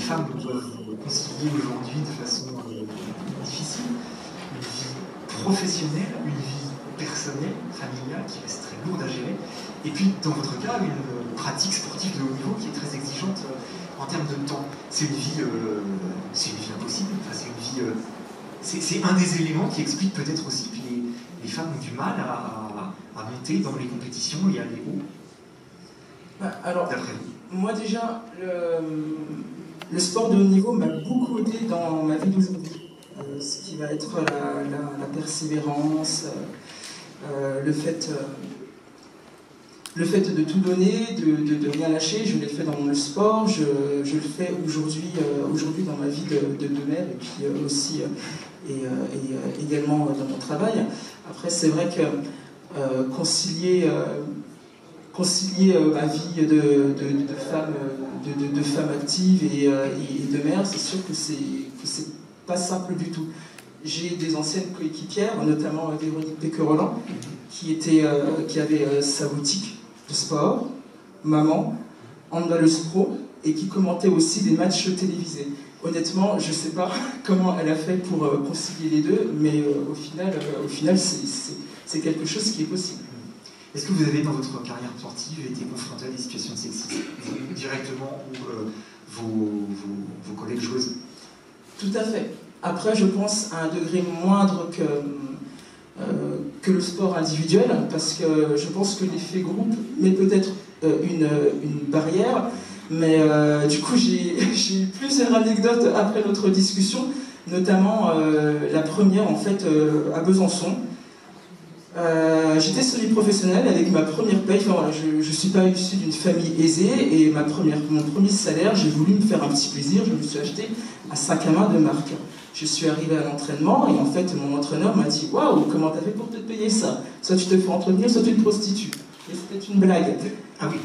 femmes doivent concilier aujourd'hui de façon difficile une vie professionnelle, une vie personnelle, familiale, qui reste très lourde à gérer, et puis dans votre cas, une pratique sportive de haut niveau qui est très exigeante en termes de temps. C'est une vie impossible, enfin, c'est un des éléments qui explique peut-être aussi que les femmes ont du mal à monter dans les compétitions et à aller haut. Alors, moi déjà, le sport de haut niveau m'a beaucoup aidé dans ma vie d'aujourd'hui. Ce qui va être la persévérance, le fait de tout donner, de rien lâcher. Je l'ai fait dans le sport, je le fais aujourd'hui dans ma vie de mère, et puis aussi et également dans mon travail. Après, c'est vrai que concilier ma vie de femme active et de mère, c'est sûr que c'est pas simple du tout. J'ai des anciennes coéquipières, notamment Véronique Péqueroland, qui avait sa boutique de sport, maman, handballeuse pro, et qui commentait aussi des matchs télévisés. Honnêtement, je ne sais pas comment elle a fait pour concilier les deux, mais au final c'est quelque chose qui est possible. Est-ce que vous avez, dans votre carrière sportive, été confronté à des situations de sexisme, directement, ou vos collègues joueuses? Tout à fait. Après, je pense à un degré moindre que le sport individuel, parce que je pense que l'effet groupe met peut-être une barrière, mais du coup, j'ai eu plusieurs anecdotes après notre discussion, notamment la première, en fait, à Besançon. J'étais semi-professionnel avec ma première paye. Enfin, voilà, je ne suis pas issu d'une famille aisée, et mon premier salaire, j'ai voulu me faire un petit plaisir, je me suis acheté un sac à main de marque. Je suis arrivé à l'entraînement et en fait mon entraîneur m'a dit « Waouh, comment t'as fait pour te payer ça? Soit tu te fais entretenir, soit tu te prostitues. » Et c'était une blague. Ah oui,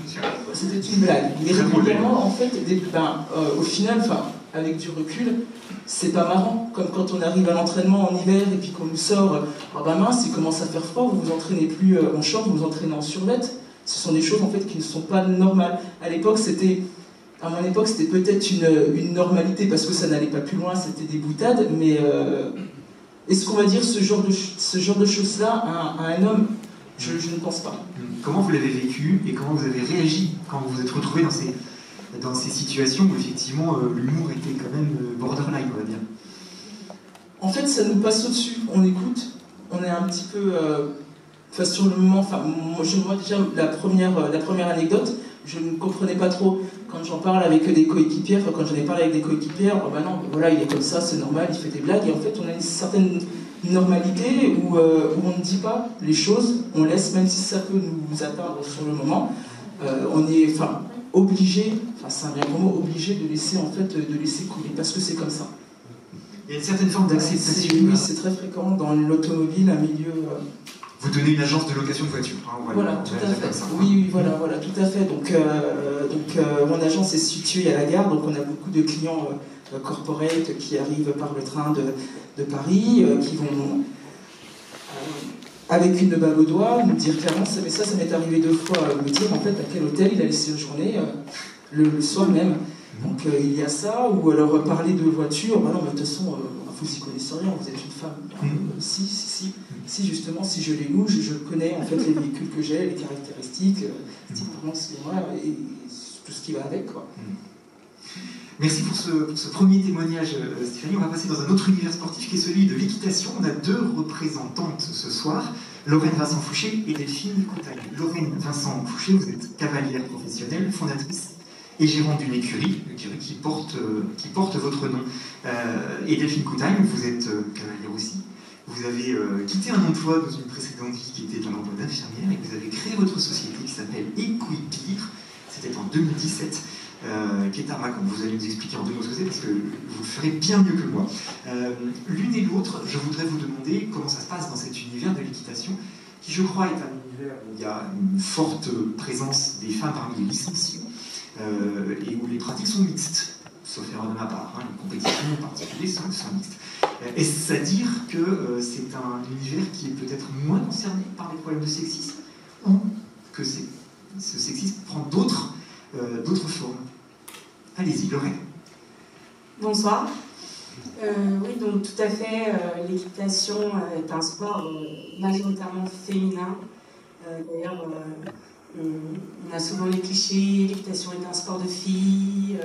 c'était une blague. Mais régulièrement, en fait, au final, avec du recul, c'est pas marrant. Comme quand on arrive à l'entraînement en hiver et puis qu'on nous sort « Ah bah mince, il commence à faire froid, vous vous entraînez plus en short, vous vous entraînez en survêt. » Ce sont des choses en fait qui ne sont pas normales. À mon époque, c'était peut-être une normalité parce que ça n'allait pas plus loin, c'était des boutades, mais est-ce qu'on va dire ce genre de choses-là à un homme? Je ne pense pas. Comment vous l'avez vécu et comment vous avez réagi quand vous vous êtes retrouvé dans ces situations où effectivement l'humour était quand même borderline, on va dire? En fait, ça nous passe au-dessus, on écoute, on est un petit peu... sur le moment, moi déjà, la première anecdote, je ne comprenais pas trop. Quand j'en parle avec des coéquipières, quand j'en ai parlé avec des coéquipières, oh bah non, voilà, il est comme ça, c'est normal, il fait des blagues. Et en fait, on a une certaine normalité où on ne dit pas les choses, on laisse, même si ça peut nous atteindre sur le moment, on est obligé, c'est un bien grand mot, obligé de laisser couler, parce que c'est comme ça. Il y a une certaine forme d'acceptation. Oui, c'est très fréquent dans l'automobile, un milieu... Vous tenez une agence de location de voitures. Voilà, tout à fait. Oui, voilà, tout à fait. Donc, mon agence est située à la gare, donc on a beaucoup de clients corporate qui arrivent par le train de Paris, qui vont, avec une bague au doigt, nous dire clairement, mais ça m'est arrivé 2 fois, me dire en fait à quel hôtel il allait séjourner le soir même. Donc il y a ça, ou alors parler de voiture, bah non, mais de toute façon, vous n'y connaissez rien, vous êtes une femme. Si justement, si je les loue, je connais en fait les véhicules que j'ai, les caractéristiques, et tout ce qui va avec, quoi. Merci pour ce premier témoignage, Stéphanie. On va passer dans un autre univers sportif qui est celui de l'équitation. On a 2 représentantes ce soir, Lorraine Vincent-Fouché et Delphine Coutagne. Lorraine Vincent-Fouché, vous êtes cavalière professionnelle, fondatrice et gérante d'une écurie qui porte votre nom. Et Delphine Coutagne, vous êtes cavalière aussi. Vous avez quitté un emploi dans une précédente vie qui était un emploi d'infirmière et vous avez créé votre société qui s'appelle Equipire. C'était en 2017. Qui est un raconte. Vous allez nous expliquer en 2 mots ce que c'est parce que vous le ferez bien mieux que moi. L'une et l'autre, je voudrais vous demander comment ça se passe dans cet univers de l'équitation qui, je crois, est un univers où il y a une forte présence des femmes parmi les licenciés et où les pratiques sont mixtes, sauf erreur de ma part. Les compétitions en particulier sont mixtes. Est-ce à dire que c'est un univers qui est peut-être moins concerné par les problèmes de sexisme ou que ce sexisme prend d'autres formes? Allez-y, Lorraine. Bonsoir. Oui, donc tout à fait, l'équitation est un sport majoritairement féminin. D'ailleurs, on a souvent les clichés, l'équitation est un sport de filles,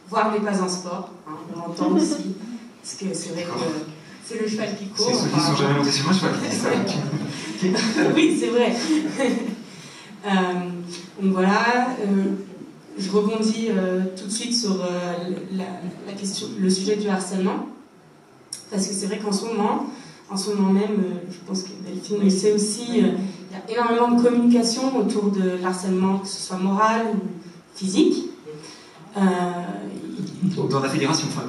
voire n'est pas un sport, hein, on l'entend aussi, parce que c'est vrai que c'est le cheval qui court. C'est ceux qui ne sont jamais montés sur un cheval qui disent ça. Oui, c'est vrai. Donc voilà, je rebondis tout de suite sur la question, le sujet du harcèlement, parce que c'est vrai qu'en ce moment même, je pense que Delphine le sait aussi, il y a énormément de communication autour de l'harcèlement, que ce soit moral ou physique. Dans la fédération, enfin,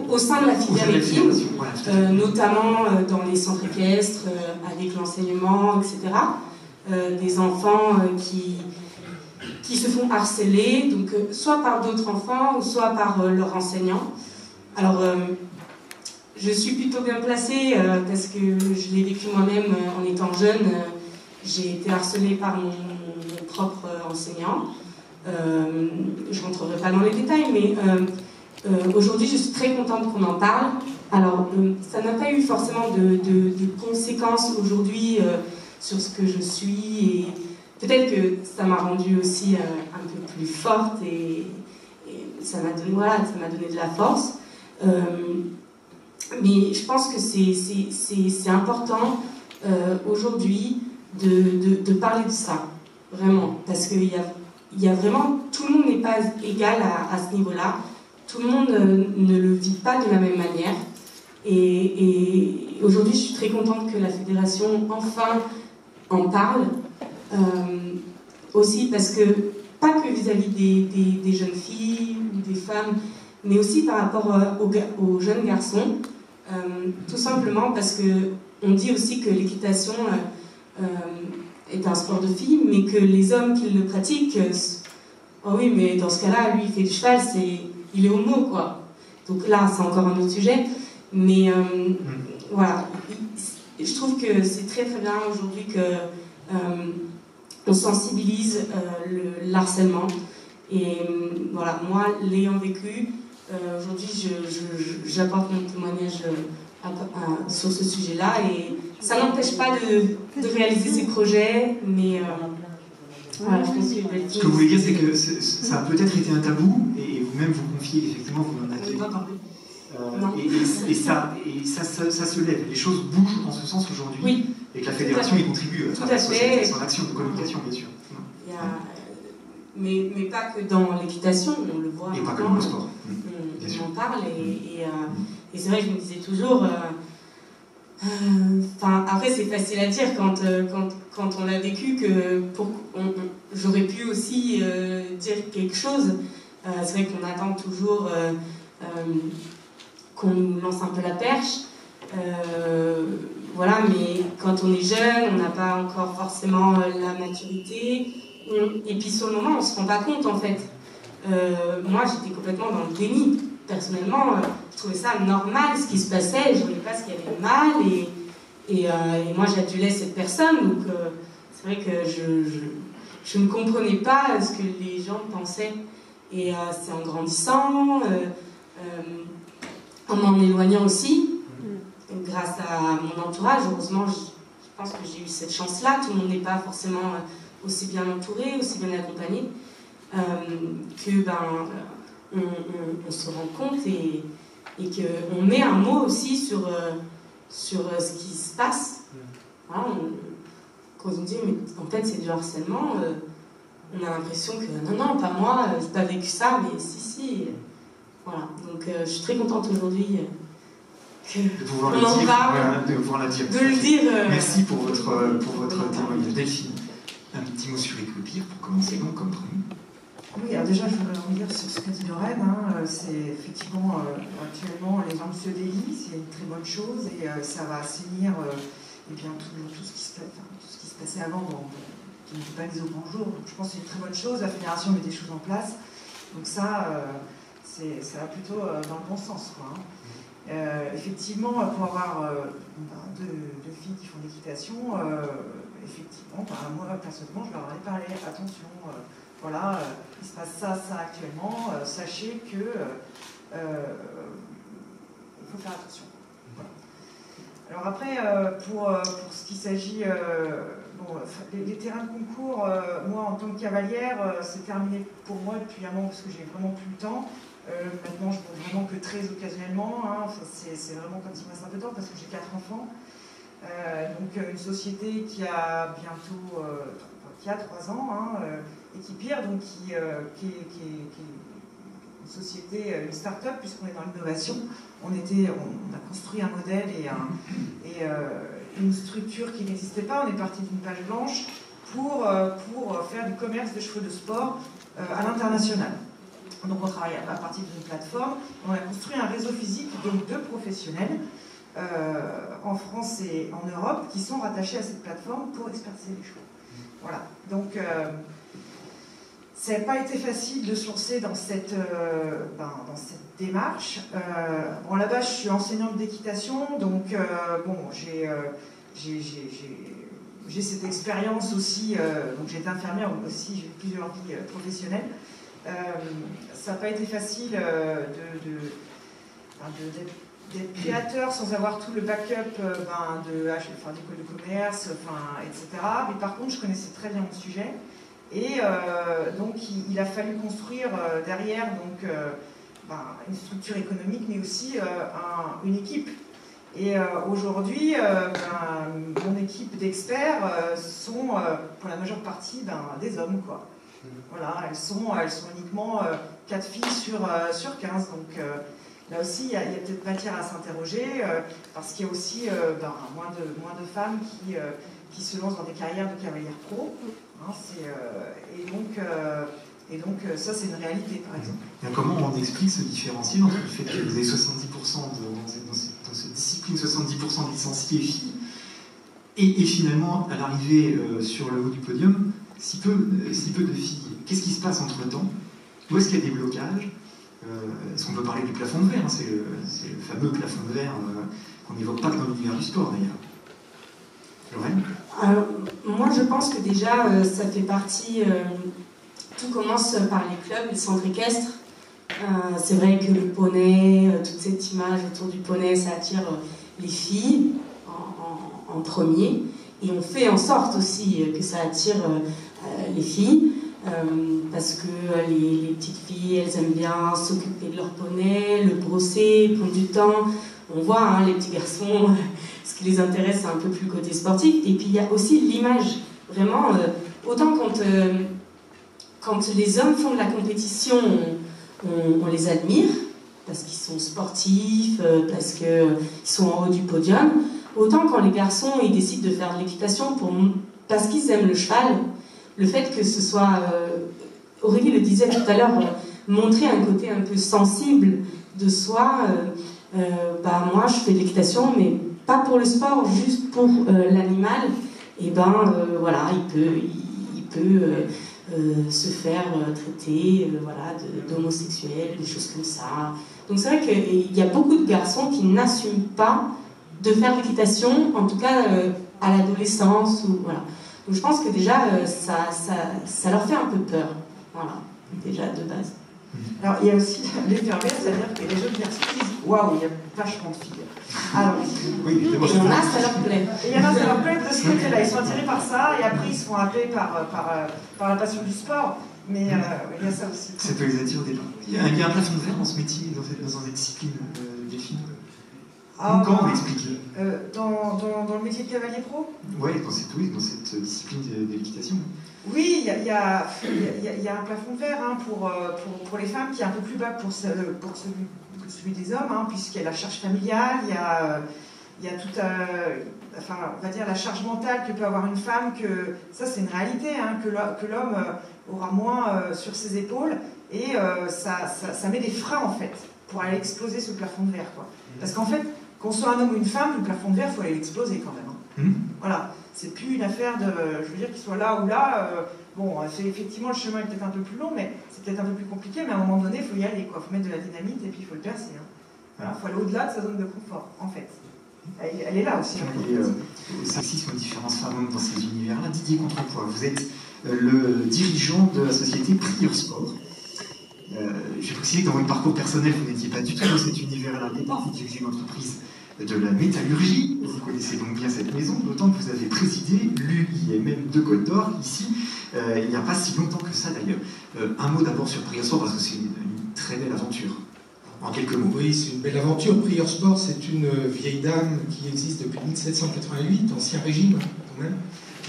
au sein de la filière équine, voilà, notamment dans les centres équestres, avec l'enseignement, etc. Des enfants qui se font harceler, donc soit par d'autres enfants, ou soit par leurs enseignants. Alors, je suis plutôt bien placée parce que je l'ai vécu moi-même en étant jeune. J'ai été harcelée par mon propre enseignant. Je ne rentrerai pas dans les détails, mais aujourd'hui, je suis très contente qu'on en parle. Alors, ça n'a pas eu forcément de conséquences aujourd'hui sur ce que je suis, et peut-être que ça m'a rendue aussi un peu plus forte, et ça m'a donné de la force. Mais je pense que c'est important aujourd'hui de parler de ça, vraiment, parce qu'il y a vraiment, tout le monde n'est pas égal à ce niveau-là, tout le monde ne le vit pas de la même manière, et aujourd'hui je suis très contente que la fédération enfin en parle, aussi parce que, pas que vis-à-vis des jeunes filles ou des femmes, mais aussi par rapport aux jeunes garçons, tout simplement parce que on dit aussi que l'équitation est un sport de filles, mais que les hommes qui le pratiquent, oh oui, mais dans ce cas-là, lui il fait du cheval, il est homo, quoi. Donc là, c'est encore un autre sujet, mais voilà, je trouve que c'est très très bien aujourd'hui que on sensibilise le harcèlement, et voilà, moi l'ayant vécu, aujourd'hui j'apporte mon témoignage sur ce sujet-là, et ça n'empêche pas de réaliser ces projets, mais voilà, je pense que ce que vous voulez dire, c'est que ça a peut-être été un tabou, et vous-même vous confiez, effectivement, vous en aviez. Et ça se lève, les choses bougent en ce sens aujourd'hui, oui, et que la fédération y contribue à travers son action de communication, bien sûr. Mais pas que dans l'équitation, on le voit. Et pas que dans le sport. On en parle, et c'est vrai que je me disais toujours. Après, c'est facile à dire quand on l'a vécu, que j'aurais pu aussi dire quelque chose. C'est vrai qu'on attend toujours qu'on nous lance un peu la perche. Voilà, mais quand on est jeune, on n'a pas encore forcément la maturité. Et puis sur le moment, on ne se rend pas compte, en fait. Moi, j'étais complètement dans le déni. Personnellement, je trouvais ça normal, ce qui se passait. Je ne voyais pas ce qu'il y avait de mal. Et moi, j'adulais cette personne. Donc, c'est vrai que je ne comprenais pas ce que les gens pensaient. Et c'est en grandissant, en m'en éloignant aussi, grâce à mon entourage. Heureusement, je pense que j'ai eu cette chance-là. Tout le monde n'est pas forcément aussi bien entouré, aussi bien accompagné, que on se rend compte, et qu'on met un mot aussi sur ce qui se passe. Voilà, quand on dit, mais en fait c'est du harcèlement, on a l'impression que non, pas moi, j'ai pas vécu ça, mais si. Voilà, donc je suis très contente aujourd'hui qu'on en parle, de pouvoir la dire. De le dire. Merci pour votre témoignage. Delphine, un petit mot sur Éclopire pour commencer, donc, comme promis. Oui, alors déjà, je voudrais revenir sur ce qu'a dit Lorraine. C'est effectivement, actuellement, les gens se délient, c'est une très bonne chose, et ça va assainir bien, tout ce qui se passait avant, qui n'était pas mis au grand jour. Donc, je pense que c'est une très bonne chose. La fédération met des choses en place. Donc ça va plutôt dans le bon sens, quoi. Effectivement, pour avoir deux filles qui font de l'équitation, effectivement, moi personnellement, je leur ai parlé, attention, voilà, il se passe ça actuellement, sachez que il faut faire attention. Voilà. Alors après, pour ce qui s'agit... bon, les terrains de concours, moi en tant que cavalière, c'est terminé pour moi depuis un moment parce que j'ai vraiment plus le temps. Maintenant, je monte vraiment que très occasionnellement. Hein. Enfin, c'est vraiment quand il me reste un peu de temps parce que j'ai 4 enfants. Donc une société qui a bientôt qui a 3 ans hein, et qui pire, donc qui est une société, une start-up puisqu'on est dans l'innovation. On a construit un modèle et une structure qui n'existait pas. On est parti d'une page blanche pour faire du commerce de chevaux de sport à l'international. Donc on travaille à partir d'une plateforme. On a construit un réseau physique donc de professionnels en France et en Europe qui sont rattachés à cette plateforme pour expertiser les chevaux. Voilà. Donc ça n'a pas été facile de se lancer dans cette démarche. Bon, là-bas, je suis enseignante d'équitation, donc bon, j'ai cette expérience aussi. Donc j'ai été infirmière aussi, j'ai eu plusieurs vies professionnelles. Ça n'a pas été facile d'être créateur sans avoir tout le backup d'école de commerce, etc. Mais par contre, je connaissais très bien mon sujet. Et donc, il a fallu construire derrière donc, une structure économique, mais aussi une équipe. Et aujourd'hui, mon équipe d'experts sont, pour la majeure partie, des hommes, quoi. Voilà, elles sont uniquement 4 filles sur 15. Donc là aussi, il y a peut-être matière à s'interroger, parce qu'il y a aussi moins de femmes qui se lancent dans des carrières de cavalières pro. Hein, et donc ça, c'est une réalité, par exemple. Et comment on explique ce différentiel entre le fait que vous avez 70% dans cette discipline, 70% de licenciés filles, et finalement, à l'arrivée sur le haut du podium, si peu de filles. Qu'est-ce qui se passe entre-temps? Où est-ce qu'il y a des blocages? Est-ce qu'on peut parler du plafond de verre? C'est le fameux plafond de verre qu'on n'évoque pas que dans l'univers du sport, d'ailleurs. Lorraine? Moi, je pense que déjà, ça fait partie... tout commence par les clubs, les centres équestres. C'est vrai que le poney, toute cette image autour du poney, ça attire les filles en premier. Et on fait en sorte aussi que ça attire les filles. Parce que les petites filles, elles aiment bien s'occuper de leur poney, le brosser, prendre du temps. On voit hein, les petits garçons, ce qui les intéresse, c'est un peu plus le côté sportif. Et puis il y a aussi l'image. Vraiment, autant quand les hommes font de la compétition, on les admire, parce qu'ils sont sportifs, parce qu'ils sont en haut du podium. Autant quand les garçons ils décident de faire de l'équitation parce qu'ils aiment le cheval, le fait que ce soit, Aurélie le disait tout à l'heure, montrer un côté un peu sensible de soi, moi je fais de l'équitation, mais pas pour le sport, juste pour l'animal, et voilà, il peut se faire traiter d'homosexuel, des choses comme ça. Donc c'est vrai qu'il y a beaucoup de garçons qui n'assument pas de faire de l'équitation, en tout cas à l'adolescence, ou voilà. Donc je pense que déjà, ça leur fait un peu peur. Voilà, déjà de base. Alors il y a aussi l'effet inverse, c'est-à-dire que les jeunes garçons disent waouh, il y a vachement de filles. Alors, oui, il y en a, ça leur plaît. Et il y en a, ça leur plaît de ce côté-là. Ils sont attirés par ça et après ils se font happer par la passion du sport. Mais il y a ça aussi. Ça peut les attirer au départ. Il y a un plafond de verre dans ce métier, dans cette discipline des filles. Comment on l'explique dans le métier de cavalier pro? Oui, dans cette discipline de l'équitation. Oui, il y a un plafond de verre hein, pour les femmes qui est un peu plus bas que celui des hommes, hein, puisqu'il y a la charge familiale, il y a toute on va dire la charge mentale que peut avoir une femme, que ça c'est une réalité, hein, que l'homme aura moins sur ses épaules, et ça met des freins en fait, pour aller exploser ce plafond de verre, quoi. Parce qu'en fait, qu'on soit un homme ou une femme, le plafond de verre, il faut aller l'exploser quand même. Hein. Voilà, c'est plus une affaire je veux dire, qu'il soit là ou là. Bon, effectivement, le chemin est peut-être un peu plus long, mais c'est peut-être un peu plus compliqué, mais à un moment donné, il faut y aller, quoi. Il faut mettre de la dynamite et puis il faut le percer. Hein. Voilà, il faut aller au-delà de sa zone de confort, en fait. Elle est là aussi. Le sexisme aux différences femmes dans ces univers-là. Didier Contrepoix, vous êtes le dirigeant de la société Prieur Sport. j'ai précisé que dans votre parcours personnel, vous n'étiez pas du tout dans cet univers-là au départ, vous étiez une entreprise de la métallurgie, vous connaissez donc bien cette maison, d'autant que vous avez présidé l'UIMM de Côte d'Or, ici, il n'y a pas si longtemps que ça d'ailleurs. Un mot d'abord sur Prieur Sport, parce que c'est une très belle aventure. En quelques mots. Oui, c'est une belle aventure. Prieur Sport, c'est une vieille dame qui existe depuis 1788, ancien régime quand même,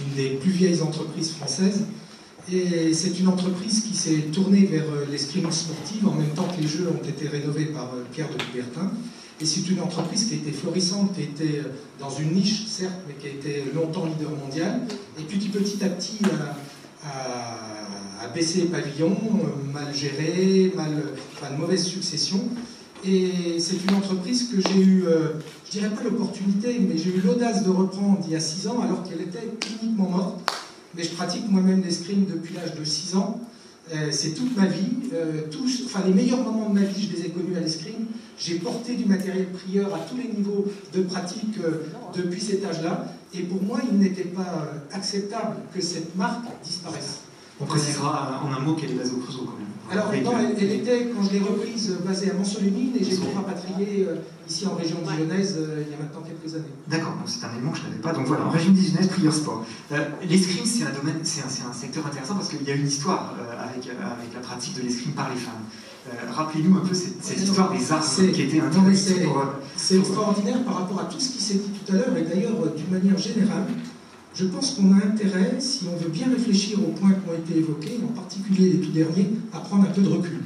une des plus vieilles entreprises françaises. Et c'est une entreprise qui s'est tournée vers l'escrime sportive en même temps que les Jeux ont été rénovés par Pierre de Coubertin. Et c'est une entreprise qui a été florissante, qui était dans une niche, certes, mais qui a été longtemps leader mondial. Et puis qui petit à petit a baissé les pavillons, mal géré, de mauvaise succession. Et c'est une entreprise que j'ai eu, je dirais pas l'opportunité, mais j'ai eu l'audace de reprendre il y a 6 ans, alors qu'elle était cliniquement morte. Mais je pratique moi-même l'escrime depuis l'âge de 6 ans. C'est toute ma vie. Les meilleurs moments de ma vie, je les ai connus à l'escrime. J'ai porté du matériel Prieur à tous les niveaux de pratique depuis cet âge-là. Et pour moi, il n'était pas acceptable que cette marque disparaisse. On précisera en un mot qu'elle est basée au Creusot quand même. Alors non, elle était, quand je l'ai reprise, basée à Mont-sur-les-Mines et j'ai été rapatriée ici en région dijonnaise il y a maintenant quelques années. D'accord, donc c'est un élément que je ne savais pas. Donc voilà, en région dijonnaise, Prieur Sport. L'escrime, c'est un domaine, c'est un secteur intéressant parce qu'il y a une histoire avec la pratique de l'escrime par les femmes. Rappelez-nous un peu cette histoire des armes qui étaient intéressées pour... C'est extraordinaire par rapport à tout ce qui s'est dit tout à l'heure, et d'ailleurs, d'une manière générale, je pense qu'on a intérêt, si on veut bien réfléchir aux points qui ont été évoqués, en particulier les tout derniers, à prendre un peu de recul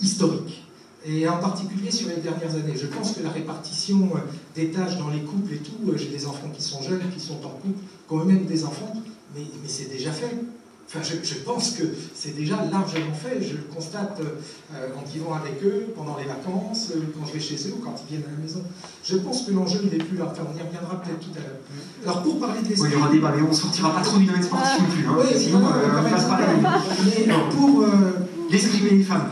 historique. Et en particulier sur les dernières années. Je pense que la répartition des tâches dans les couples et tout, j'ai des enfants qui sont jeunes, qui sont en couple, qui ont eux-mêmes des enfants, mais c'est déjà fait. Enfin, je pense que c'est déjà largement fait. Je le constate en vivant avec eux, pendant les vacances, quand je vais chez eux ou quand ils viennent à la maison. Je pense que l'enjeu, il n'est plus là. Enfin, on y reviendra peut-être tout à l'heure. Alors, pour parler de l'escrime... Oui, il y aura débat, mais on ne sortira pas trop du domaine sportif non plus. Hein, oui, sinon, on passe par là. Mais pour... l'escrime et les femmes.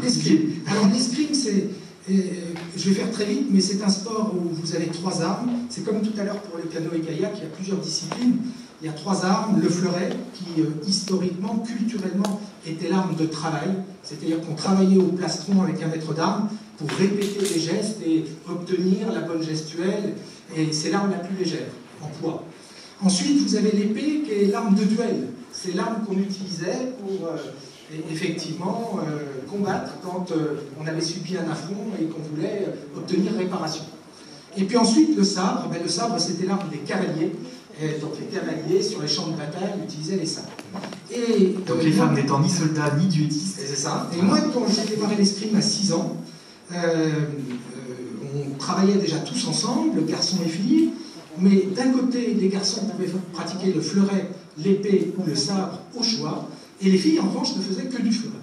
Alors, l'escrime, c'est... je vais faire très vite, mais c'est un sport où vous avez 3 armes. C'est comme tout à l'heure pour le canoë-kayak, il y a plusieurs disciplines. Il y a 3 armes, le fleuret, qui historiquement, culturellement, était l'arme de travail. C'est-à-dire qu'on travaillait au plastron avec un maître d'armes pour répéter les gestes et obtenir la bonne gestuelle. Et c'est l'arme la plus légère, en poids. Ensuite, vous avez l'épée, qui est l'arme de duel. C'est l'arme qu'on utilisait pour, effectivement, combattre quand on avait subi un affront et qu'on voulait obtenir réparation. Et puis ensuite, le sabre. Le sabre, c'était l'arme des cavaliers. Et donc les cavaliers sur les champs de bataille utilisaient les sabres. Et donc les femmes n'étant ni soldats ni duellistes. C'est ça. Et moi, quand j'ai démarré l'escrime à 6 ans, on travaillait déjà tous ensemble, garçons et filles. Mais d'un côté, les garçons pouvaient pratiquer le fleuret, l'épée ou le sabre au choix, et les filles en revanche ne faisaient que du fleuret.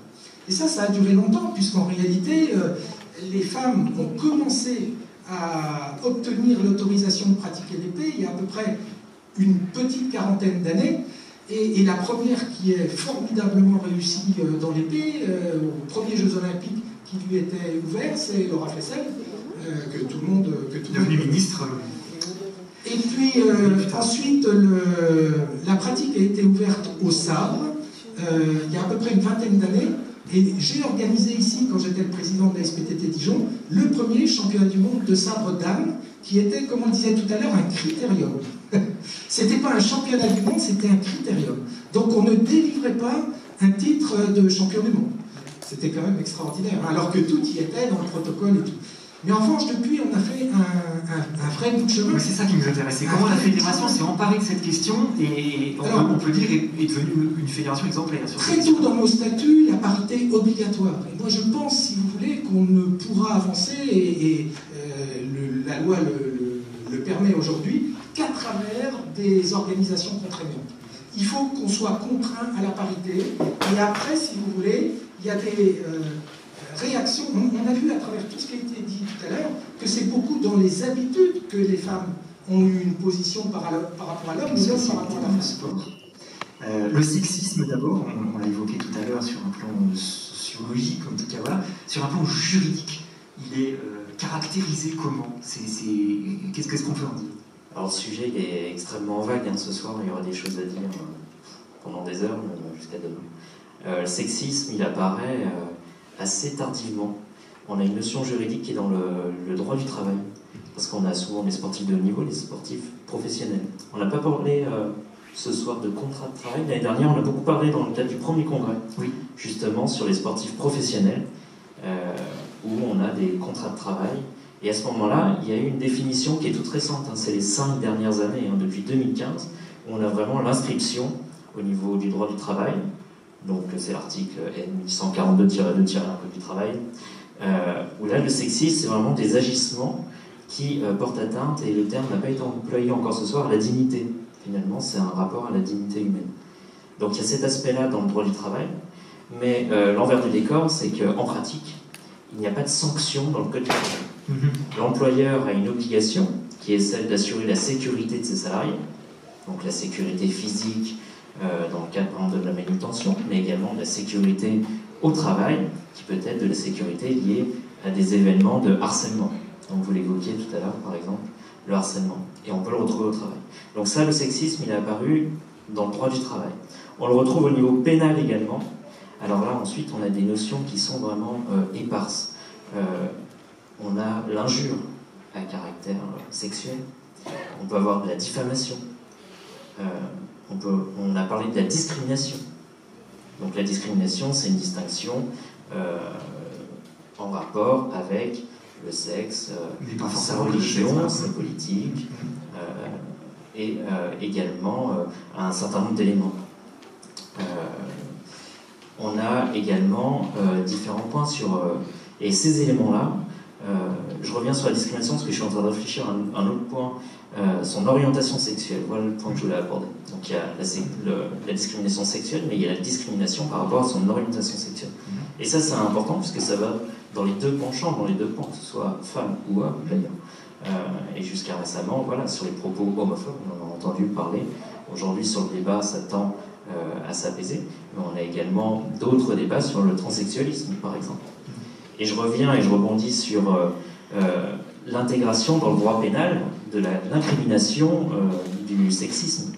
Et ça a duré longtemps, puisqu'en réalité, les femmes ont commencé à obtenir l'autorisation de pratiquer l'épée il y a à peu près une petite quarantaine d'années, et la première qui est formidablement réussie dans l'épée, aux premiers Jeux Olympiques qui lui étaient ouverts, c'est Laura Flessel, que tout le monde... Devenue ministre. Et puis ensuite, la pratique a été ouverte au sabre, il y a à peu près une vingtaine d'années, et j'ai organisé ici, quand j'étais le président de la SPTT Dijon, le premier championnat du monde de sabre dame, qui était, comme on le disait tout à l'heure, un critérium. C'était pas un championnat du monde, c'était un critérium. Donc on ne délivrait pas un titre de champion du monde. C'était quand même extraordinaire, alors que tout y était dans le protocole et tout. Mais en revanche, depuis, on a fait un vrai bout de chemin. Mais c'est ça qui nous intéressait. Comment la fédération s'est emparée de cette question et on peut dire est devenue une fédération exemplaire. Très tôt dans nos statuts, la parité obligatoire. Et moi, je pense, si vous voulez, qu'on ne pourra avancer, et la loi le permet aujourd'hui, qu'à travers des organisations contraignantes. Il faut qu'on soit contraint à la parité. Et après, si vous voulez, il y a des... réaction, on a vu à travers tout ce qui a été dit tout à l'heure que c'est beaucoup dans les habitudes que les femmes ont eu une position par rapport à l'homme, mais aussi par rapport à la femme. Le sexisme d'abord, on l'a évoqué tout à l'heure sur un plan sociologique, en tout cas voilà, sur un plan juridique, il est caractérisé comment? Qu'est-ce qu'on peut en dire? Alors le sujet il est extrêmement vague, ce soir il y aura des choses à dire pendant des heures, jusqu'à demain. Le sexisme il apparaît assez tardivement. On a une notion juridique qui est dans le droit du travail, parce qu'on a souvent les sportifs de haut niveau, les sportifs professionnels. On n'a pas parlé ce soir de contrat de travail. L'année dernière, on a beaucoup parlé dans le cadre du premier congrès, Oui. justement sur les sportifs professionnels, où on a des contrats de travail. Et à ce moment-là, il y a eu une définition qui est toute récente, hein, c'est les 5 dernières années, hein, depuis 2015, où on a vraiment l'inscription au niveau du droit du travail. Donc c'est l'article N1142-2-1 Code du travail, où là le sexisme c'est vraiment des agissements qui portent atteinte, et le terme n'a pas été employé encore ce soir, à la dignité. Finalement c'est un rapport à la dignité humaine. Donc il y a cet aspect-là dans le droit du travail, mais l'envers du décor c'est qu'en pratique, il n'y a pas de sanction dans le Code du travail. L'employeur a une obligation qui est celle d'assurer la sécurité de ses salariés, donc la sécurité physique, dans le cadre par exemple, de la manutention, mais également de la sécurité au travail, qui peut être de la sécurité liée à des événements de harcèlement. Donc vous l'évoquiez tout à l'heure, par exemple, le harcèlement. Et on peut le retrouver au travail. Donc ça, le sexisme, il est apparu dans le droit du travail. On le retrouve au niveau pénal également. Alors là, ensuite, on a des notions qui sont vraiment éparses. On a l'injure à caractère sexuel. On peut avoir de la diffamation. On a parlé de la discrimination. Donc la discrimination, c'est une distinction en rapport avec le sexe, sa religion, sa politique, et également un certain nombre d'éléments. On a également différents points sur... et ces éléments-là, je reviens sur la discrimination parce que je suis en train de réfléchir à un autre point, son orientation sexuelle. Voilà le point que je voulais aborder. Donc il y a la discrimination sexuelle, mais il y a la discrimination par rapport à son orientation sexuelle. Et ça, c'est important puisque ça va dans les deux penchants, dans les deux pans, que ce soit femme ou homme d'ailleurs. Et jusqu'à récemment, voilà, sur les propos homophobes, on en a entendu parler. Aujourd'hui, sur le débat, ça tend à s'apaiser. Mais on a également d'autres débats sur le transsexualisme, par exemple. Et je reviens et je rebondis sur l'intégration dans le droit pénal de l'incrimination du sexisme.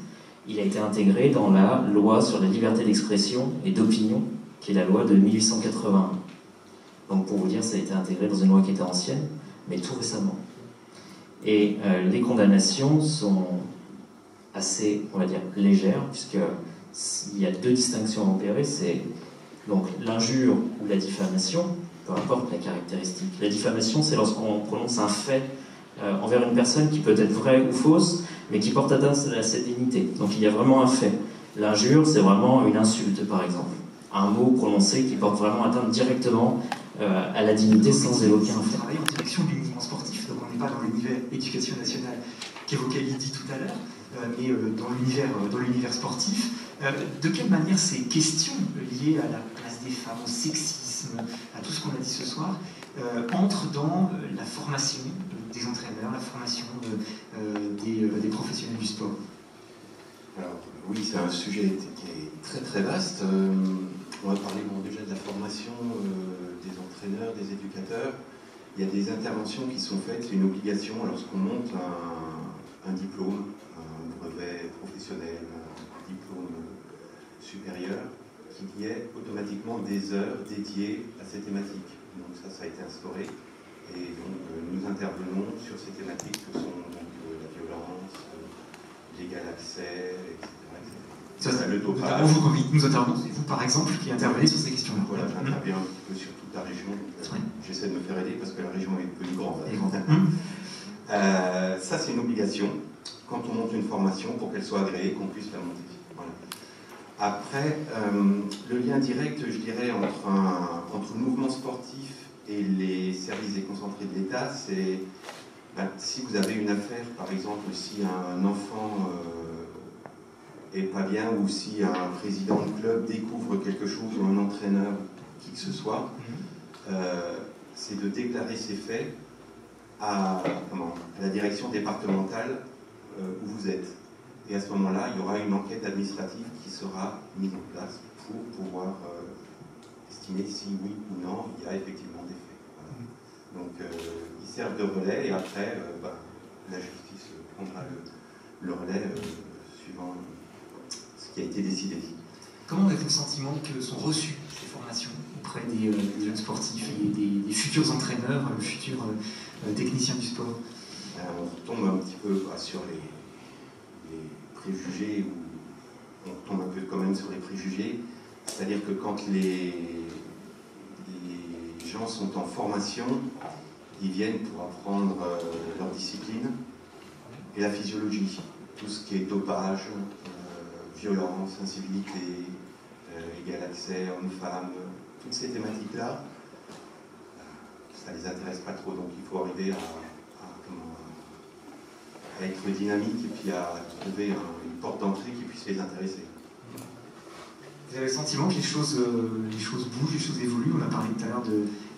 Il a été intégré dans la loi sur la liberté d'expression et d'opinion, qui est la loi de 1881. Donc pour vous dire, ça a été intégré dans une loi qui était ancienne, mais tout récemment. Et les condamnations sont assez, on va dire, légères, puisqu'il y a deux distinctions à opérer, c'est donc l'injure ou la diffamation, peu importe la caractéristique. La diffamation, c'est lorsqu'on prononce un fait envers une personne qui peut être vraie ou fausse, mais qui porte atteinte à sa dignité. Donc il y a vraiment un fait. L'injure, c'est vraiment une insulte, par exemple. Un mot prononcé qui porte vraiment atteinte directement à la dignité sans évoquer un fait. On travaille en direction du mouvement sportif, donc on n'est pas dans l'univers éducation nationale qu'évoquait Lydie tout à l'heure, mais dans l'univers sportif. De quelle manière ces questions liées à la place des femmes, au sexisme, à tout ce qu'on a dit ce soir, entrent dans la formation des entraîneurs, la formation des professionnels du sport? Alors, oui, c'est un sujet qui est très très vaste. On va parler déjà de la formation des entraîneurs, des éducateurs. Il y a des interventions qui sont faites, c'est une obligation lorsqu'on monte un diplôme, un brevet professionnel, un diplôme supérieur, qu'il y ait automatiquement des heures dédiées à ces thématiques. Donc ça a été instauré. Et donc nous intervenons sur ces thématiques que sont donc, la violence, l'égal accès, etc. Ça, le dopage. Nous intervenons, c'est vous par exemple qui intervenez sur ces questions-là. Voilà, j'interviens un petit peu sur toute la région. J'essaie de me faire aider parce que la région est plus grande. Ça, c'est une obligation quand on monte une formation pour qu'elle soit agréée, qu'on puisse la monter. Voilà. Après, le lien direct, je dirais, entre le mouvement sportif et les services déconcentrés de l'État, c'est si vous avez une affaire, par exemple, si un enfant est pas bien ou si un président de club découvre quelque chose ou un entraîneur, qui que ce soit, c'est de déclarer ces faits à la direction départementale où vous êtes. Et à ce moment-là, il y aura une enquête administrative qui sera mise en place pour pouvoir estimer si oui ou non il y a effectivement des faits. Voilà. Donc ils servent de relais et après la justice prendra le relais suivant ce qui a été décidé. Comment avez-vous le sentiment que sont reçues ces formations auprès des jeunes sportifs et des futurs entraîneurs, futurs techniciens du sport? On retombe un petit peu sur les préjugés, ou on retombe un peu quand même sur les préjugés. C'est-à-dire que quand les gens sont en formation, ils viennent pour apprendre leur discipline et la physiologie. Tout ce qui est dopage, violence, incivilité, égal accès, homme-femme, toutes ces thématiques-là, ça ne les intéresse pas trop. Donc il faut arriver à être dynamique et puis à trouver une porte d'entrée qui puisse les intéresser. Vous avez le sentiment que les choses bougent, les choses évoluent? On a parlé tout à l'heure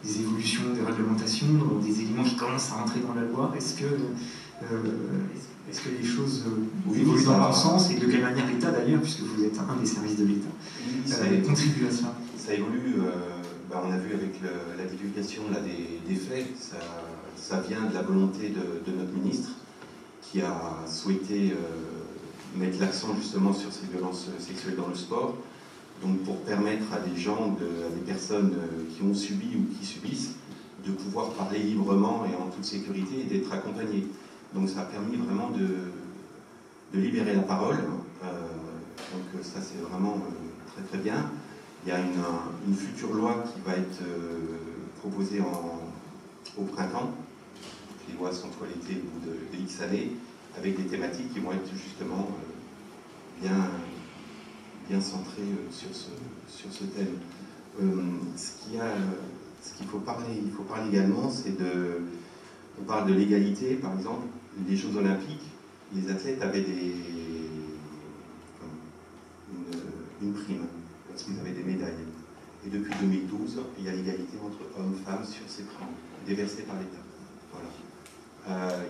des évolutions, des réglementations, des éléments qui commencent à rentrer dans la loi. Est-ce que les choses évoluent dans le bon sens, et de quelle manière l'État d'ailleurs, puisque vous êtes un des services de l'État, contribue à cela? Ça évolue. On a vu avec la divulgation là, des faits, ça vient de la volonté de notre ministre qui a souhaité mettre l'accent justement sur ces violences sexuelles dans le sport. Donc pour permettre à des gens, à des personnes qui ont subi ou qui subissent, de pouvoir parler librement et en toute sécurité et d'être accompagnés. Donc ça a permis vraiment de libérer la parole. Donc ça c'est vraiment très très bien. Il y a une future loi qui va être proposée au printemps. Les lois sont toilettées au bout de X années, avec des thématiques qui vont être justement bien centrées sur ce thème. Ce qu'il faut parler également, on parle de l'égalité, par exemple. Les Jeux Olympiques, les athlètes avaient une prime lorsqu'ils avaient des médailles. Et depuis 2012, il y a l'égalité entre hommes et femmes sur ces primes, déversées par l'État. Voilà.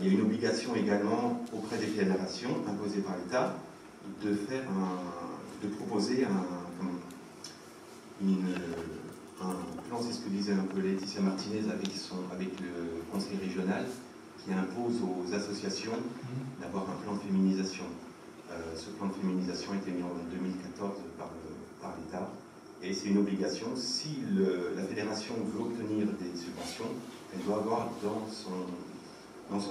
Il y a une obligation également auprès des fédérations, imposée par l'État, de proposer un plan, c'est ce que disait un peu Laetitia Martinez avec le conseil régional, qui impose aux associations d'avoir un plan de féminisation. Ce plan de féminisation a été mis en 2014 par l'État, et c'est une obligation. Si la fédération veut obtenir des subventions, elle doit avoir dans son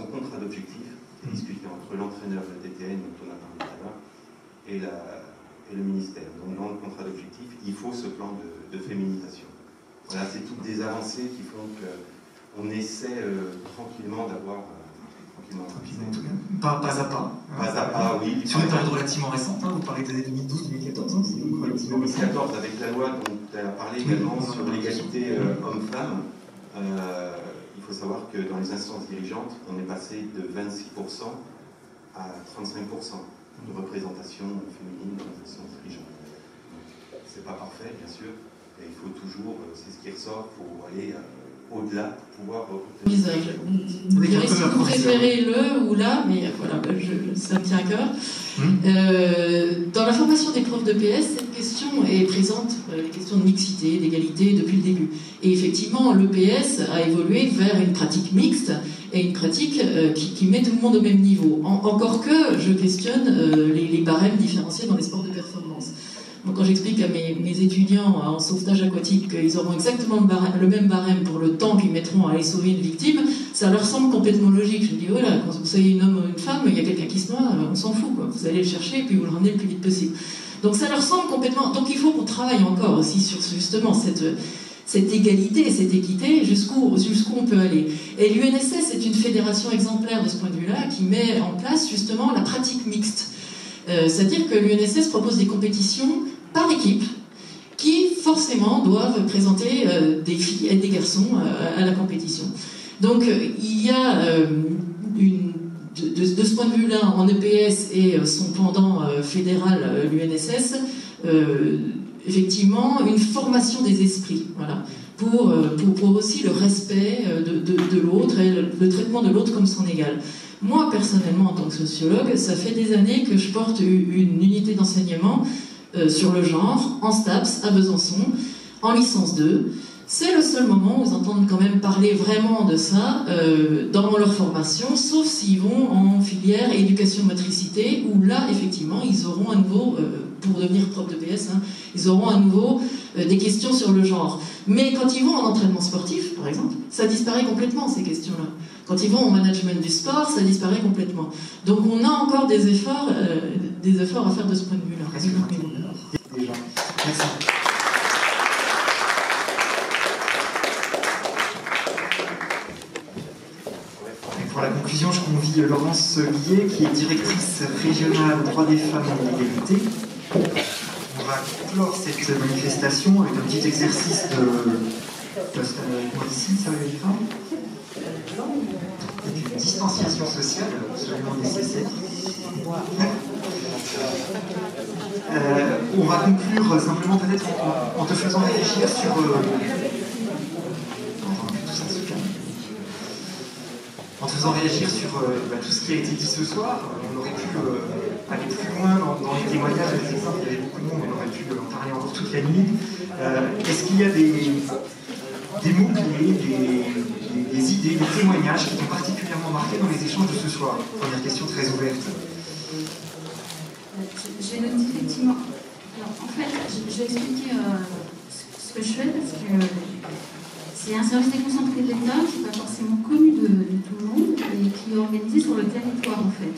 contrat d'objectif, discuté entre l'entraîneur, le DTN, dont on a parlé tout à l'heure, et le ministère. Donc dans le contrat d'objectif, il faut ce plan de féminisation. Voilà, c'est toutes des avancées qui font qu'on essaie tranquillement d'avoir... Pas à pas. Pas à pas, oui. Sur une période relativement récente, vous parlez des années 2012-2014. 2014, avec la loi dont tu as parlé également sur l'égalité homme-femme, il faut savoir que dans les instances dirigeantes, on est passé de 26% à 35% de représentation féminine dans les instances dirigeantes. C'est pas parfait, bien sûr, et il faut toujours, c'est ce qui ressort, il faut aller au-delà pour pouvoir visage. Vous direz si vous préférez le ou la, mais voilà, ça me tient à cœur. Dans la formation des profs de PS, cette question est présente, les questions de mixité, d'égalité, depuis le début. Et effectivement, le PS a évolué vers une pratique mixte et une pratique qui met tout le monde au même niveau. Encore que je questionne les barèmes différenciés dans les sports de performance. Donc, quand j'explique à mes étudiants en sauvetage aquatique qu'ils auront exactement le même barème pour le temps qu'ils mettront à aller sauver une victime, ça leur semble complètement logique. Je me dis, voilà, quand vous soyez un homme ou une femme, il y a quelqu'un qui se noie, on s'en fout, quoi. Vous allez le chercher et puis vous le ramenez le plus vite possible. Donc ça leur semble complètement... Donc il faut qu'on travaille encore aussi sur justement cette égalité, cette équité, jusqu'où on peut aller. Et l'UNSS est une fédération exemplaire de ce point de vue-là qui met en place justement la pratique mixte. C'est-à-dire que l'UNSS propose des compétitions par équipe qui forcément doivent présenter des filles et des garçons à la compétition. Donc il y a de ce point de vue-là, en EPS et son pendant fédéral, l'UNSS, effectivement une formation des esprits, voilà, pour aussi le respect de l'autre et le traitement de l'autre comme son égal. Moi, personnellement, en tant que sociologue, ça fait des années que je porte une unité d'enseignement sur le genre, en STAPS, à Besançon, en licence 2. C'est le seul moment où ils entendent quand même parler vraiment de ça dans leur formation, sauf s'ils vont en filière éducation-motricité, où là, effectivement, ils auront à nouveau pour devenir prof de PS, hein, ils auront à nouveau des questions sur le genre. Mais quand ils vont en entraînement sportif, par exemple, ça disparaît complètement, ces questions-là. Quand ils vont au management du sport, ça disparaît complètement. Donc on a encore des efforts à faire de ce point de vue-là. Déjà. Merci. Et pour la conclusion, je convie Laurence Guillet, qui est directrice régionale droits des femmes et l'égalité. On va clore cette manifestation avec un petit exercice de moi ici, ça va les femmes. Avec une distanciation sociale absolument nécessaire. On va conclure simplement peut-être en te faisant réagir sur... En te faisant réagir sur tout ce qui a été dit ce soir. On aurait pu aller plus loin dans les témoignages, les exemples, il y avait beaucoup de monde, on aurait pu en parler encore toute la nuit. Est-ce qu'il y a des mots-clés, des idées, des témoignages qui t'ont particulièrement marqué dans les échanges de ce soir? Première question très ouverte. J'ai noté effectivement. Alors, en fait, je vais expliquer ce que je fais parce que c'est un service déconcentré de l'État qui n'est pas forcément connu de tout le monde et qui est organisé sur le territoire en fait.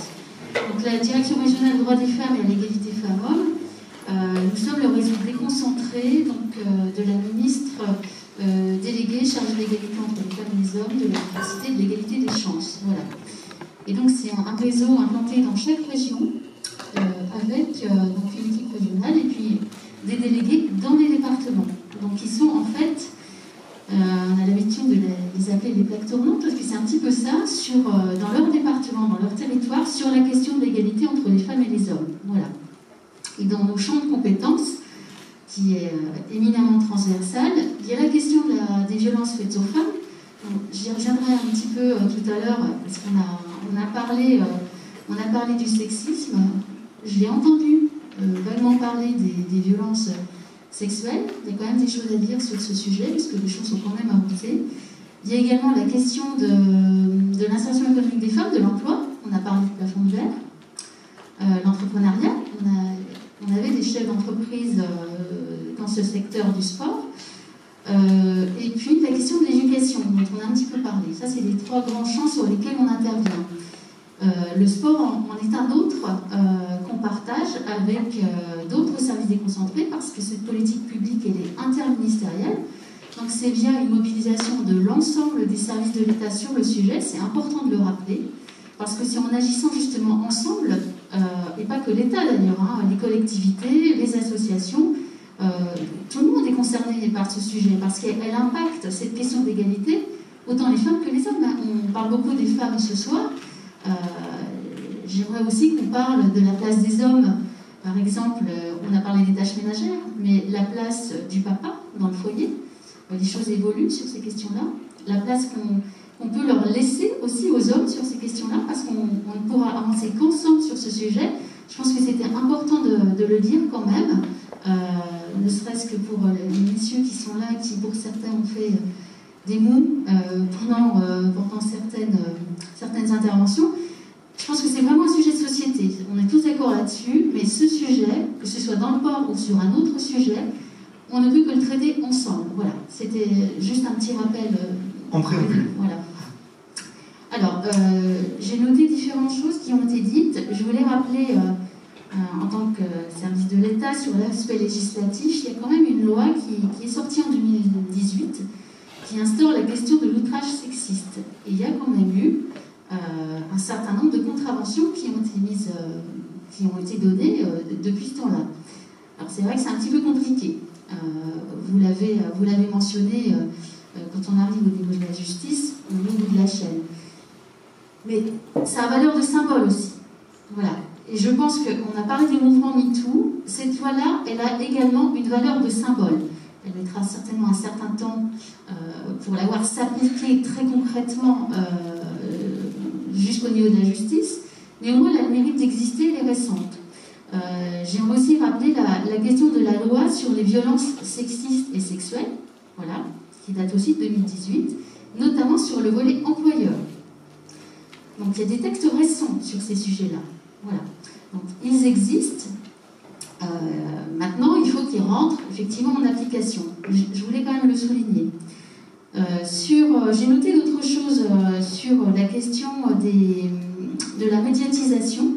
Donc la Direction régionale droits des femmes et à l'égalité femmes-hommes, nous sommes le réseau déconcentré donc, de la ministre déléguée chargée de l'égalité entre les femmes et les hommes, de la diversité et de l'égalité des chances. Voilà. Et donc c'est un réseau implanté dans chaque région avec donc une équipe régionale et puis des délégués dans les départements. Donc ils sont en fait, on a l'habitude de les appeler les plaques tournantes parce que c'est un petit peu ça dans leur département, dans leur territoire, sur la question de l'égalité entre les femmes et les hommes. Voilà. Et dans nos champs de compétences, qui est éminemment transversal, il y a la question des violences faites aux femmes. J'y reviendrai un petit peu tout à l'heure parce qu'on a parlé du sexisme. Je l'ai entendu vaguement parler des violences sexuelles. Il y a quand même des choses à dire sur ce sujet, parce que les choses sont quand même avancées. Il y a également la question de l'insertion économique des femmes, de l'emploi. On a parlé du plafond de verre. L'entrepreneuriat. On avait des chefs d'entreprise dans ce secteur du sport. Et puis la question de l'éducation, dont on a un petit peu parlé. Ça, c'est les trois grands champs sur lesquels on intervient. Le sport en est un autre qu'on partage avec d'autres services déconcentrés parce que cette politique publique elle est interministérielle. Donc c'est via une mobilisation de l'ensemble des services de l'État sur le sujet, c'est important de le rappeler, parce que c'est en agissant justement ensemble, et pas que l'État d'ailleurs, hein, les collectivités, les associations, tout le monde est concerné par ce sujet parce qu'elle impacte cette question d'égalité, autant les femmes que les hommes. On parle beaucoup des femmes ce soir. J'aimerais aussi qu'on parle de la place des hommes. Par exemple, on a parlé des tâches ménagères, mais la place du papa dans le foyer, les choses évoluent sur ces questions-là. La place qu'on peut leur laisser aussi aux hommes sur ces questions-là, parce qu'on ne pourra avancer qu'ensemble sur ce sujet. Je pense que c'était important de le dire quand même, ne serait-ce que pour les messieurs qui sont là, qui pour certains ont fait des mous pendant certaines interventions. Je pense que c'est vraiment un sujet de société. On est tous d'accord là-dessus, mais ce sujet, que ce soit dans le port ou sur un autre sujet, on ne peut que le traiter ensemble. Voilà, c'était juste un petit rappel. En préambule. Voilà. Alors, j'ai noté différentes choses qui ont été dites. Je voulais rappeler, en tant que service de l'État, sur l'aspect législatif, il y a quand même une loi qui est sortie en 2018 qui instaure la question de l'outrage sexiste. Et il y a quand même eu un certain nombre de contraventions qui ont été données depuis ce temps-là. Alors c'est vrai que c'est un petit peu compliqué. Vous l'avez mentionné quand on arrive au niveau de la justice, au niveau de la chaîne. Mais ça a valeur de symbole aussi. Voilà. Et je pense qu'on a parlé du mouvement MeToo. Cette loi-là, elle a également une valeur de symbole. Elle mettra certainement un certain temps pour la voir s'appliquer très concrètement jusqu'au niveau de la justice. Mais au moins, elle a le mérite d'exister, elle est récente. J'aimerais aussi rappeler la question de la loi sur les violences sexistes et sexuelles, voilà, qui date aussi de 2018, notamment sur le volet employeur. Donc il y a des textes récents sur ces sujets-là. Voilà. Donc ils existent. Maintenant, il faut qu'il rentre effectivement en application. Je voulais quand même le souligner. J'ai noté d'autres choses sur la question de la médiatisation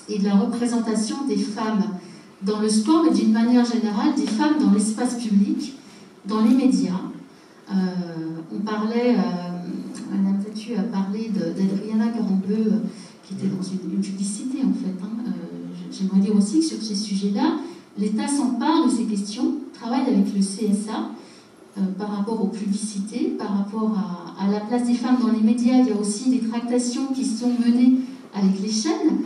et de la représentation des femmes dans le sport, mais d'une manière générale, des femmes dans l'espace public, dans les médias. On parlait, Madame Tatu a parlé d'Adriana Carambeu, qui était dans une publicité en fait. J'aimerais dire aussi que sur ces sujets-là, l'État s'empare de ces questions, travaille avec le CSA par rapport aux publicités, par rapport à la place des femmes dans les médias. Il y a aussi des tractations qui sont menées avec les chaînes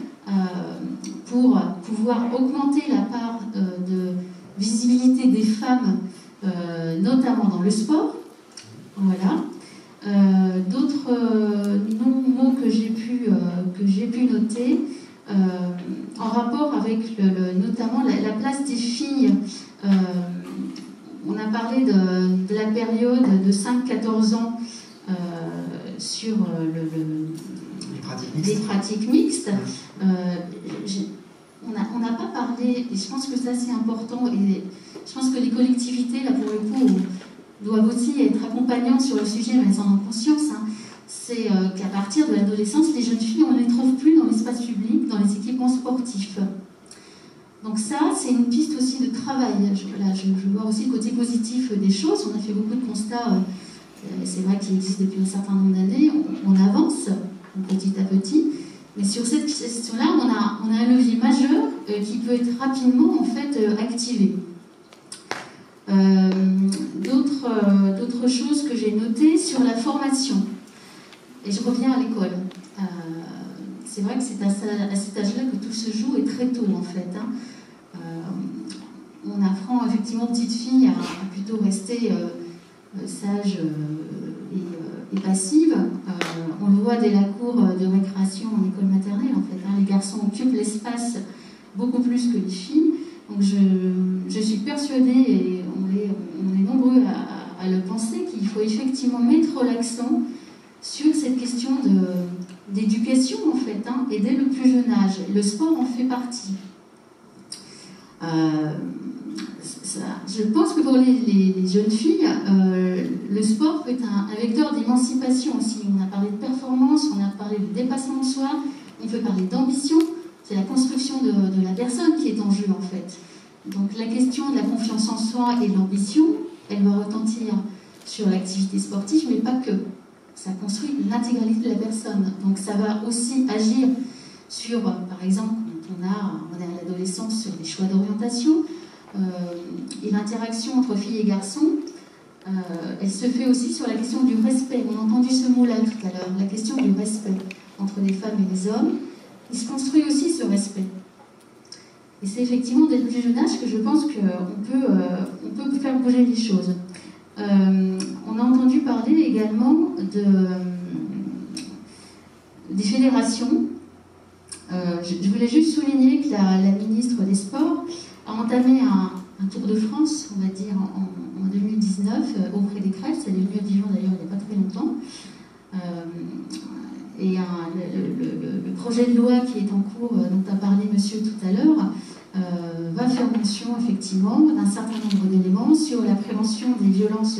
pour pouvoir augmenter la part de visibilité des femmes, notamment dans le sport. Voilà. D'autres mots que j'ai pu noter en rapport avec notamment la place des filles. On a parlé de la période de 5-14 ans sur les pratiques mixtes. On n'a pas parlé, et je pense que ça c'est important, et je pense que les collectivités, là pour le coup, doivent aussi être accompagnantes sur le sujet, mais elles en ont conscience. C'est qu'à partir de l'adolescence, les jeunes filles, on ne les trouve plus dans l'espace public, dans les équipements sportifs. Donc ça, c'est une piste aussi de travail. Je vois aussi le côté positif des choses. On a fait beaucoup de constats. C'est vrai qu'il existe depuis un certain nombre d'années. On avance petit à petit. Mais sur cette question-là, on a un levier majeur qui peut être rapidement en fait activé. D'autres choses que j'ai notées sur la formation. Et je reviens à l'école. C'est vrai que c'est à cet âge-là que tout se joue, et très tôt en fait. On apprend effectivement aux petites filles à plutôt rester sages et passives. On le voit dès la cour de récréation en école maternelle en fait. Les garçons occupent l'espace beaucoup plus que les filles. Donc je suis persuadée, et on est nombreux à le penser, qu'il faut effectivement mettre l'accent sur cette question d'éducation en fait, et dès le plus jeune âge. Le sport en fait partie. Je pense que pour les jeunes filles, le sport peut être un vecteur d'émancipation aussi. On a parlé de performance, on a parlé de dépassement de soi, on peut parler d'ambition. C'est la construction de la personne qui est en jeu en fait. Donc la question de la confiance en soi et de l'ambition, elle va retentir sur l'activité sportive, mais pas que. Ça construit l'intégralité de la personne. Donc ça va aussi agir sur, par exemple, quand on est à l'adolescence, sur les choix d'orientation, et l'interaction entre filles et garçons, elle se fait aussi sur la question du respect. On a entendu ce mot-là tout à l'heure, la question du respect entre les femmes et les hommes. Il se construit aussi ce respect. Et c'est effectivement dès le plus jeune âge que je pense qu'on peut faire bouger les choses. On a entendu parler également des fédérations. Je voulais juste souligner que la ministre des Sports a entamé un tour de France, on va dire, en 2019, auprès des crèches. Elle est venue à Dijon d'ailleurs il n'y a pas très longtemps. Et le projet de loi qui est en cours, dont a parlé monsieur tout à l'heure, va faire mention effectivement d'un certain nombre d'éléments sur la prévention des violences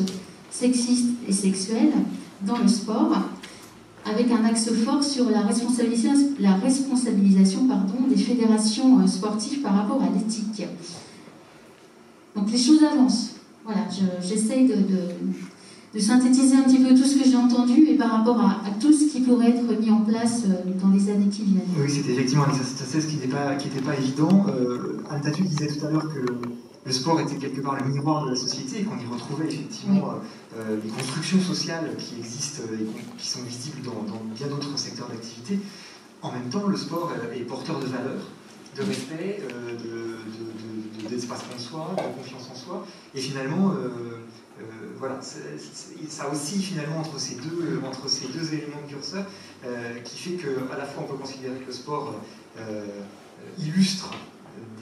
sexistes et sexuelles dans le sport, avec un axe fort sur la responsabilisation des fédérations sportives par rapport à l'éthique. Donc les choses avancent. Voilà, j'essaye de synthétiser un petit peu tout ce que j'ai entendu et par rapport à tout ce qui pourrait être mis en place dans les années qui viennent. Oui, c'était effectivement un exercice qui n'était pas évident. Anne Tatu disait tout à l'heure que le sport était quelque part le miroir de la société et qu'on y retrouvait effectivement les constructions sociales qui existent et qui sont visibles dans bien d'autres secteurs d'activité. En même temps, le sport est porteur de valeurs, de respect, d'espacement de soi, de confiance en soi. Et finalement, voilà, ça aussi finalement entre ces deux éléments de curseur qui fait qu'à la fois on peut considérer que le sport illustre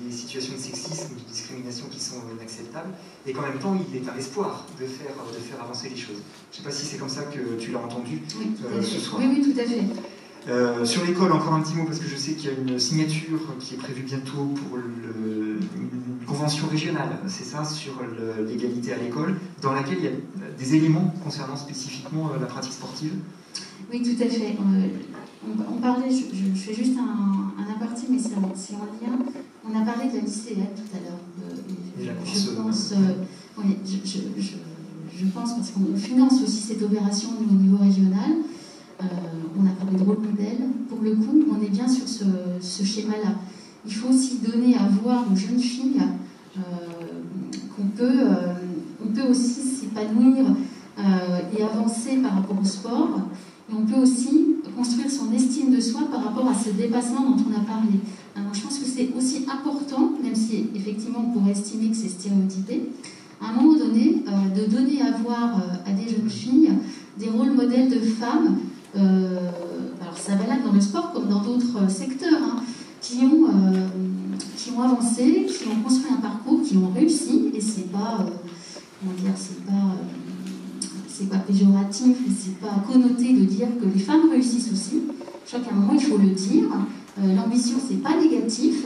des situations de sexisme ou de discrimination qui sont inacceptables, et qu'en même temps il est un espoir de faire avancer les choses. Je ne sais pas si c'est comme ça que tu l'as entendu ce soir. Oui, tout à fait. Sur l'école, encore un petit mot, parce que je sais qu'il y a une signature qui est prévue bientôt pour une convention régionale, c'est ça, sur l'égalité à l'école, dans laquelle il y a des éléments concernant spécifiquement la pratique sportive. Oui, tout à fait. On parlait, je fais juste un aparté, mais c'est en lien. On a parlé de la lycéenne tout à l'heure. Je pense, parce qu'on finance aussi cette opération au niveau régional. On a parlé de rôle modèle. Pour le coup, on est bien sur ce schéma-là. Il faut aussi donner à voir aux jeunes filles qu'on peut aussi s'épanouir et avancer par rapport au sport. Et on peut aussi construire son estime de soi par rapport à ce dépassement dont on a parlé. Alors, je pense que c'est aussi important, même si effectivement on pourrait estimer que c'est stéréotypé, à un moment donné, de donner à voir à des jeunes filles des rôles modèles de femmes. Alors ça valable dans le sport comme dans d'autres secteurs, hein, qui ont avancé, qui ont construit un parcours, qui ont réussi, et c'est pas, c'est pas péjoratif, c'est pas connoté de dire que les femmes réussissent aussi. Je crois qu'à un moment il faut le dire. L'ambition c'est pas négatif.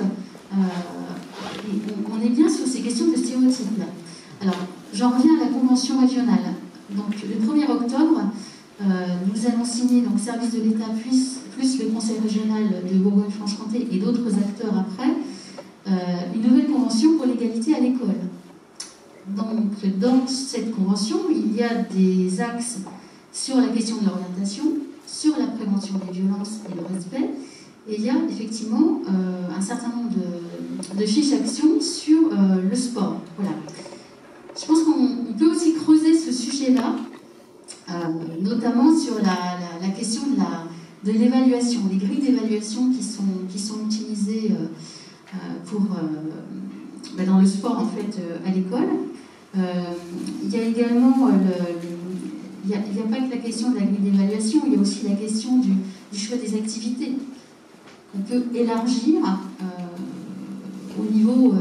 On est bien sur ces questions de stéréotypes. Alors j'en reviens à la convention régionale. Donc le 1er octobre. Nous allons signer, donc service de l'État plus le Conseil régional de Bourgogne-Franche-Comté et d'autres acteurs après, une nouvelle convention pour l'égalité à l'école. Donc, dans cette convention, il y a des axes sur la question de l'orientation, sur la prévention des violences et le respect, et il y a effectivement un certain nombre de fiches d'actions sur le sport. Voilà. Je pense qu'on peut aussi creuser ce sujet-là, notamment sur la question de l'évaluation, les grilles d'évaluation qui sont utilisées dans le sport en fait à l'école. Il y a également il n'y a pas que la question de la grille d'évaluation, il y a aussi la question du choix des activités qu'on peut élargir au niveau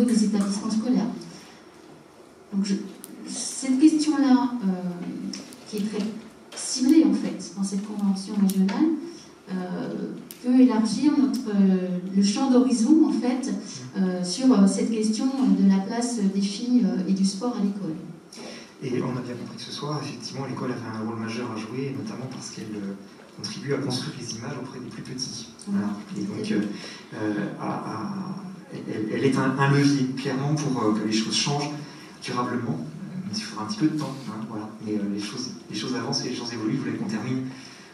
des établissements scolaires. Donc cette question-là, qui est très ciblée en fait dans cette convention régionale, peut élargir le champ d'horizon en fait sur cette question de la place des filles et du sport à l'école. Et on a bien compris que ce soir, effectivement, l'école avait un rôle majeur à jouer, notamment parce qu'elle contribue à construire les images auprès des plus petits. Voilà. Et donc, elle est un levier, clairement, pour que les choses changent durablement. Il faudra un petit peu de temps, hein, voilà. Mais les choses avancent et les choses évoluent. Je voulais qu'on termine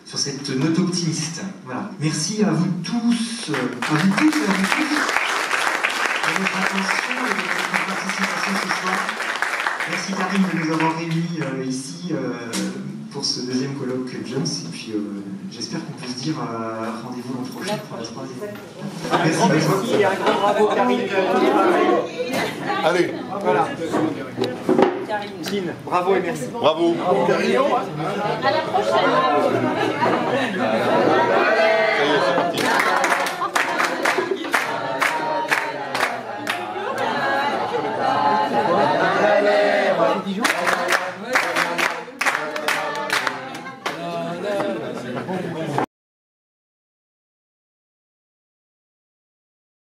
sur cette note optimiste. Voilà. Merci à vous tous, de votre attention et de votre participation ce soir. Merci Karine de nous avoir réunis ici pour ce deuxième colloque Jones. Et puis j'espère qu'on peut se dire rendez-vous l'an prochain pour la troisième. Merci, un grand bravo Karine. Allez, voilà. Jean, bravo et merci. Bravo. Bravo. À la prochaine.